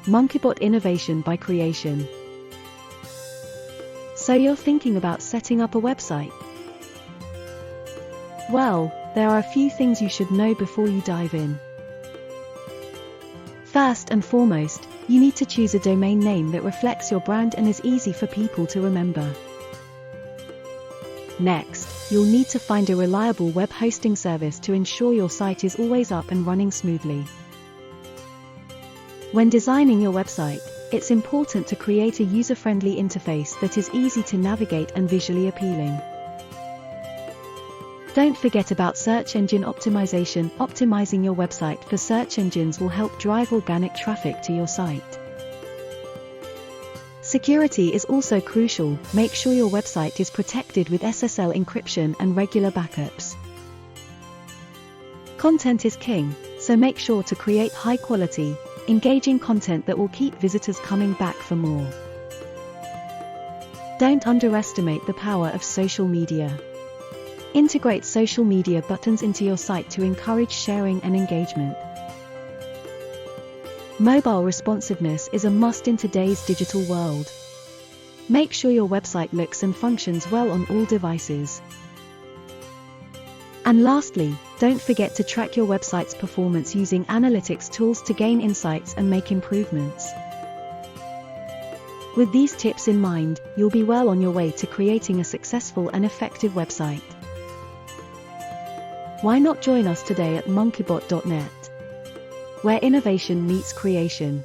Monkeybot innovation by creation. So you're thinking about setting up a website? Well, there are a few things you should know before you dive in. First and foremost, you need to choose a domain name that reflects your brand and is easy for people to remember. Next, you'll need to find a reliable web hosting service to ensure your site is always up and running smoothly. When designing your website, it's important to create a user-friendly interface that is easy to navigate and visually appealing. Don't forget about search engine optimization. Optimizing your website for search engines will help drive organic traffic to your site. Security is also crucial. Make sure your website is protected with SSL encryption and regular backups. Content is king, so make sure to create high-quality, engaging content that will keep visitors coming back for more. Don't underestimate the power of social media. Integrate social media buttons into your site to encourage sharing and engagement. Mobile responsiveness is a must in today's digital world. Make sure your website looks and functions well on all devices. And lastly, don't forget to track your website's performance using analytics tools to gain insights and make improvements. With these tips in mind, you'll be well on your way to creating a successful and effective website. Why not join us today at monkeybot.net, where innovation meets creation?